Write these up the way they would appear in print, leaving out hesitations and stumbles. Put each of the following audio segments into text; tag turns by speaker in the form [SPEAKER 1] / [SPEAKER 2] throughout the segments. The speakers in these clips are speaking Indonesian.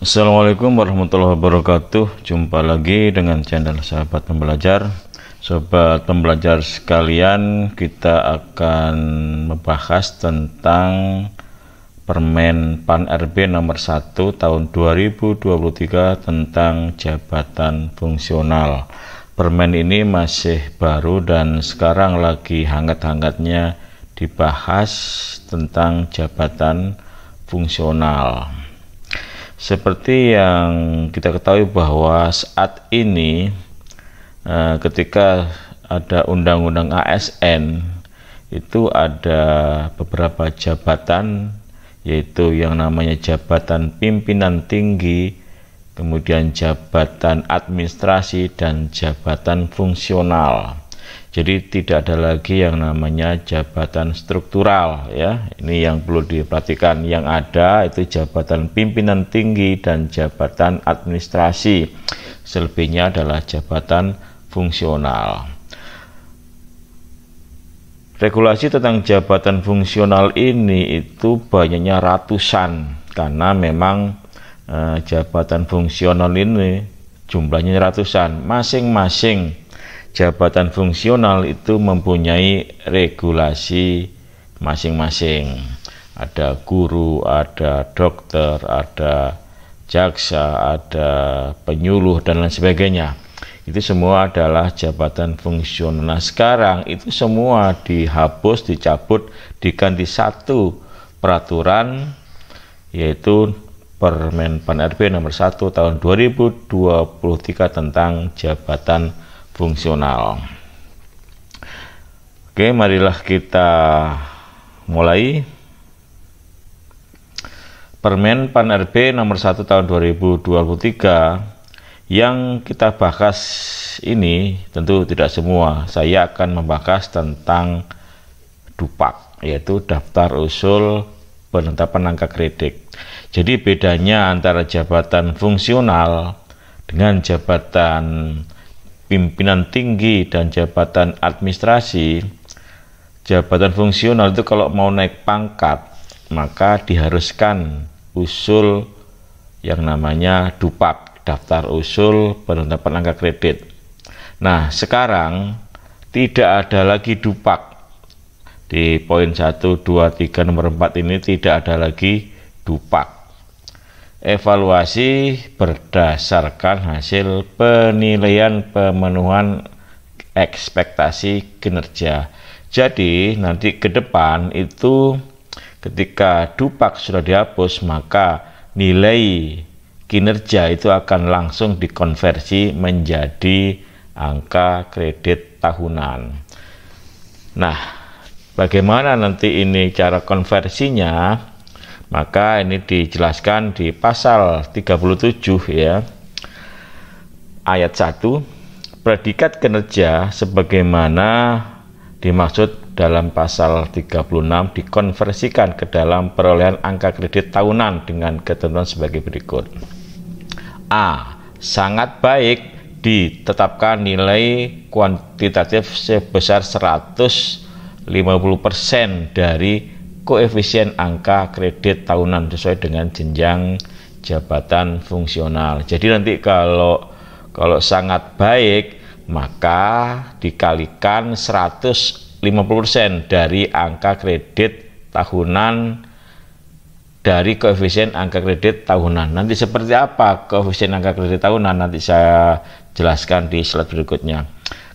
[SPEAKER 1] Assalamualaikum warahmatullahi wabarakatuh. Jumpa lagi dengan channel Sahabat Pembelajar. Sobat pembelajar sekalian, kita akan membahas tentang permen PAN RB nomor 1 tahun 2023 tentang jabatan fungsional. Permen ini masih baru dan sekarang lagi hangat-hangatnya dibahas tentang jabatan fungsional. Seperti yang kita ketahui bahwa saat ini ketika ada undang-undang ASN itu ada beberapa jabatan, yaitu yang namanya jabatan pimpinan tinggi, kemudian jabatan administrasi dan jabatan fungsional. Jadi tidak ada lagi yang namanya jabatan struktural ya. Ini yang perlu diperhatikan. Yang ada itu jabatan pimpinan tinggi dan jabatan administrasi. Selebihnya adalah jabatan fungsional. Regulasi tentang jabatan fungsional ini itu banyaknya ratusan, karena memang jabatan fungsional ini jumlahnya ratusan. Masing-masing jabatan fungsional itu mempunyai regulasi masing-masing. Ada guru, ada dokter, ada jaksa, ada penyuluh dan lain sebagainya. Itu semua adalah jabatan fungsional. Nah, sekarang itu semua dihapus, dicabut, diganti satu peraturan, yaitu Permen PAN RB nomor 1 tahun 2023 tentang jabatan fungsional. Oke, marilah kita mulai. Permen PAN RB nomor 1 tahun 2023 yang kita bahas ini tentu tidak semua. Saya akan membahas tentang DUPAK, yaitu daftar usul penetapan angka kredit. Jadi bedanya antara jabatan fungsional dengan jabatan pimpinan tinggi dan jabatan administrasi. Jabatan fungsional itu kalau mau naik pangkat maka diharuskan usul yang namanya DUPAK, daftar usul penetapan angka kredit. Nah, sekarang tidak ada lagi DUPAK. Di poin 1, 2, 3, nomor 4 ini tidak ada lagi DUPAK. Evaluasi berdasarkan hasil penilaian pemenuhan ekspektasi kinerja. Jadi nanti ke depan itu ketika DUPAK sudah dihapus, maka nilai kinerja itu akan langsung dikonversi menjadi angka kredit tahunan. Nah, bagaimana nanti ini cara konversinya? Maka ini dijelaskan di pasal 37 ya, ayat 1, predikat kinerja sebagaimana dimaksud dalam pasal 36 dikonversikan ke dalam perolehan angka kredit tahunan dengan ketentuan sebagai berikut. A. Sangat baik, ditetapkan nilai kuantitatif sebesar 150% dari koefisien angka kredit tahunan sesuai dengan jenjang jabatan fungsional. Jadi nanti kalau sangat baik maka dikalikan 150% dari angka kredit tahunan dari koefisien angka kredit tahunan. Nanti seperti apa koefisien angka kredit tahunan nanti saya jelaskan di slide berikutnya.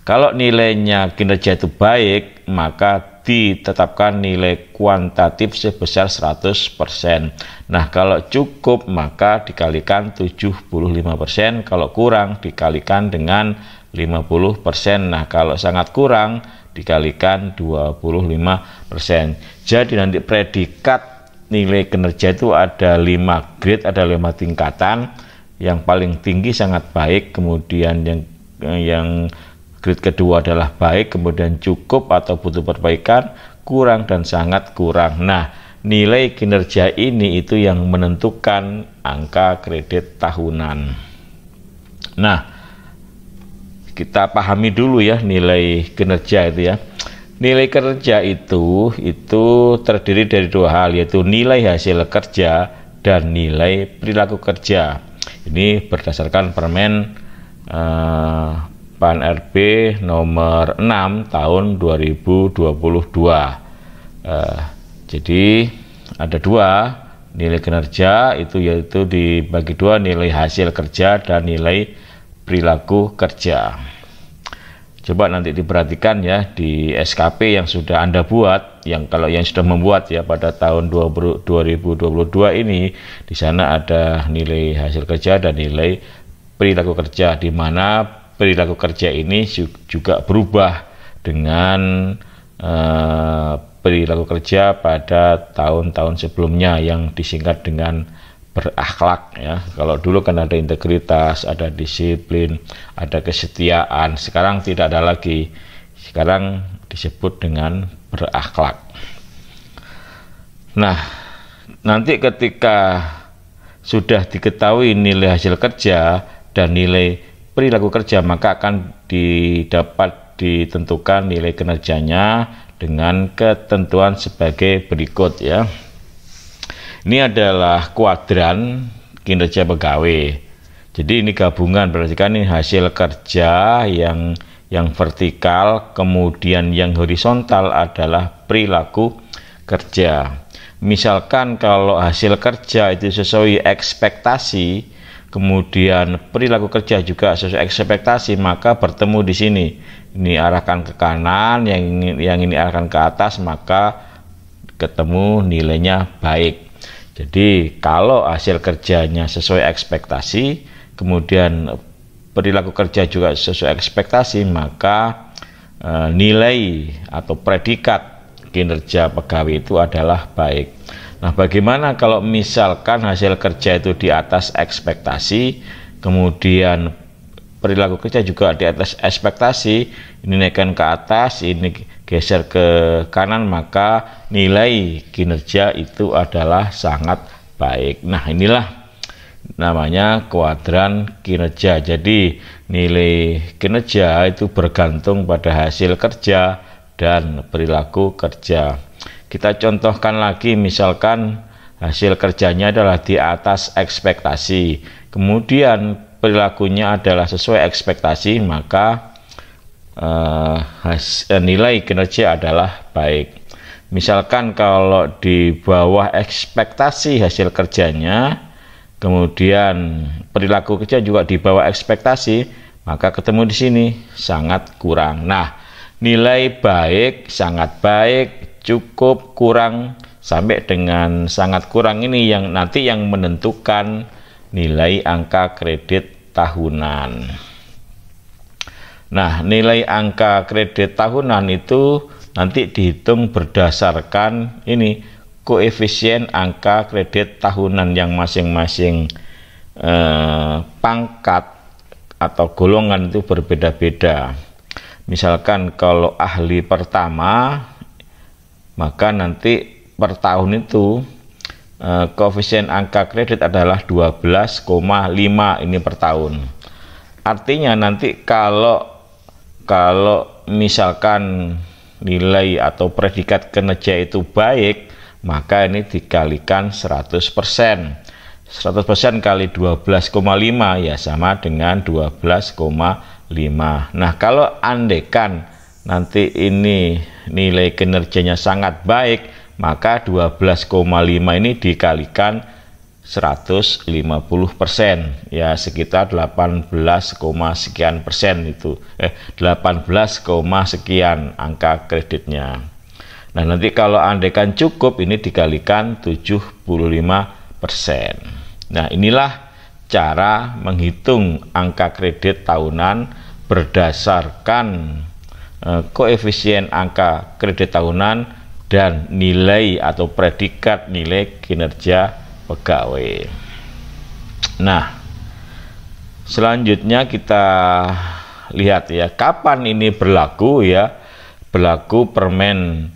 [SPEAKER 1] Kalau nilainya kinerja itu baik, maka ditetapkan nilai kuantitatif sebesar 100%. Nah, kalau cukup maka dikalikan 75%, kalau kurang dikalikan dengan 50%. Nah, kalau sangat kurang dikalikan 25%. Jadi nanti predikat nilai kinerja itu ada 5 grade, ada 5 tingkatan. Yang paling tinggi sangat baik, kemudian yang grade kedua adalah baik, kemudian cukup atau butuh perbaikan, kurang dan sangat kurang. Nah, nilai kinerja ini itu yang menentukan angka kredit tahunan. Nah, kita pahami dulu ya nilai kinerja itu ya. Nilai kerja itu terdiri dari dua hal, yaitu nilai hasil kerja dan nilai perilaku kerja. Ini berdasarkan Permen PAN RB nomor 6 tahun 2022. Jadi ada dua nilai kinerja, itu yaitu dibagi dua, nilai hasil kerja dan nilai perilaku kerja. Coba nanti diperhatikan ya di SKP yang sudah Anda buat, kalau yang sudah membuat ya pada tahun 2022 ini, di sana ada nilai hasil kerja dan nilai perilaku kerja, di mana perilaku kerja ini juga berubah dengan perilaku kerja pada tahun-tahun sebelumnya yang disingkat dengan berakhlak ya. Kalau dulu kan ada integritas, ada disiplin, ada kesetiaan. Sekarang tidak ada lagi. Sekarang disebut dengan berakhlak. Nah, nanti ketika sudah diketahui nilai hasil kerja dan nilai perilaku kerja, maka akan ditentukan nilai kinerjanya dengan ketentuan sebagai berikut ya. Ini adalah kuadran kinerja pegawai. Jadi ini gabungan, berarti kan ini hasil kerja yang vertikal, kemudian yang horizontal adalah perilaku kerja. Misalkan kalau hasil kerja itu sesuai ekspektasi, kemudian perilaku kerja juga sesuai ekspektasi, maka bertemu di sini. Ini arahkan ke kanan, yang ini arahkan ke atas, maka ketemu nilainya baik. Jadi kalau hasil kerjanya sesuai ekspektasi, kemudian perilaku kerja juga sesuai ekspektasi, maka nilai atau predikat kinerja pegawai itu adalah baik. Nah, bagaimana kalau misalkan hasil kerja itu di atas ekspektasi, kemudian perilaku kerja juga di atas ekspektasi, ini naikkan ke atas, ini geser ke kanan, maka nilai kinerja itu adalah sangat baik. Nah, inilah namanya kuadran kinerja. Jadi nilai kinerja itu bergantung pada hasil kerja dan perilaku kerja. Kita contohkan lagi, misalkan hasil kerjanya adalah di atas ekspektasi, kemudian perilakunya adalah sesuai ekspektasi, maka nilai kinerja adalah baik. Misalkan kalau di bawah ekspektasi hasil kerjanya, kemudian perilaku kerja juga di bawah ekspektasi, maka ketemu di sini sangat kurang. Nah, nilai baik, sangat baik, cukup, kurang, sampai dengan sangat kurang ini yang nanti yang menentukan nilai angka kredit tahunan. Nah, nilai angka kredit tahunan itu nanti dihitung berdasarkan ini koefisien angka kredit tahunan yang masing-masing pangkat atau golongan itu berbeda-beda. Misalkan kalau ahli pertama, maka nanti per tahun itu koefisien angka kredit adalah 12,5 ini per tahun. Artinya nanti kalau misalkan nilai atau predikat kinerja itu baik, maka ini dikalikan 100%. 100% kali 12,5 ya sama dengan 12,5. Nah, kalau andekan nanti ini nilai kinerjanya sangat baik, maka 12,5 ini dikalikan 150%, ya sekitar 18, sekian persen itu 18, sekian angka kreditnya. Nah, nanti kalau andekan cukup ini dikalikan 75%. Nah, inilah cara menghitung angka kredit tahunan berdasarkan koefisien angka kredit tahunan dan nilai atau predikat nilai kinerja pegawai. Nah, selanjutnya kita lihat ya, kapan ini berlaku ya. Berlaku Permen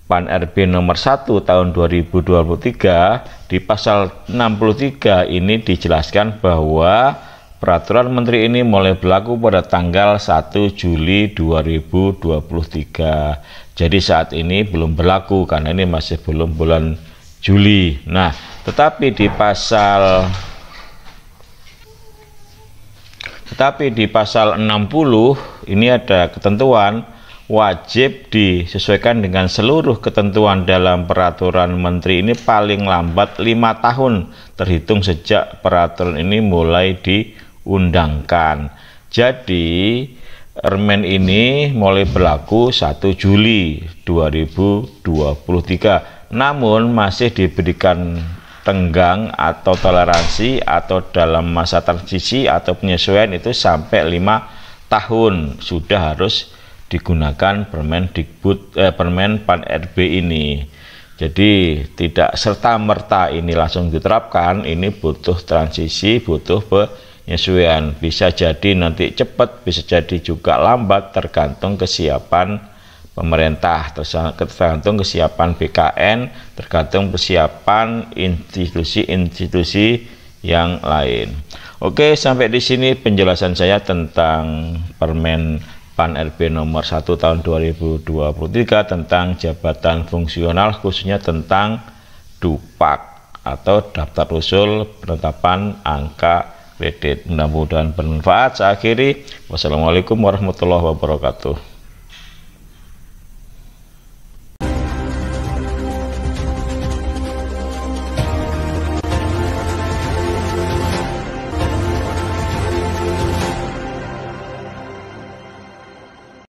[SPEAKER 1] PAN RB nomor 1 tahun 2023 di pasal 63 ini dijelaskan bahwa peraturan menteri ini mulai berlaku pada tanggal 1 Juli 2023. Jadi saat ini belum berlaku karena ini masih belum bulan Juli. Nah, Tetapi di pasal 60 ini ada ketentuan wajib disesuaikan dengan seluruh ketentuan dalam peraturan menteri ini paling lambat 5 tahun terhitung sejak peraturan ini mulai diundangkan. Jadi Permen ini mulai berlaku 1 Juli 2023, namun masih diberikan tenggang atau toleransi atau dalam masa transisi atau penyesuaian itu sampai 5 tahun sudah harus digunakan Permen Pan RB ini. Jadi tidak serta-merta ini langsung diterapkan, ini butuh transisi, butuh penyesuaian. Bisa jadi nanti cepat, bisa jadi juga lambat, tergantung kesiapan pemerintah, tergantung kesiapan BKN, tergantung kesiapan institusi-institusi yang lain. Oke, sampai di sini penjelasan saya tentang Permen Pan RB nomor 1 tahun 2023 tentang jabatan fungsional, khususnya tentang DUPAK atau daftar usul penetapan angka kredit. Mudah-mudahan bermanfaat. Saya akhiri. Wassalamualaikum warahmatullahi wabarakatuh.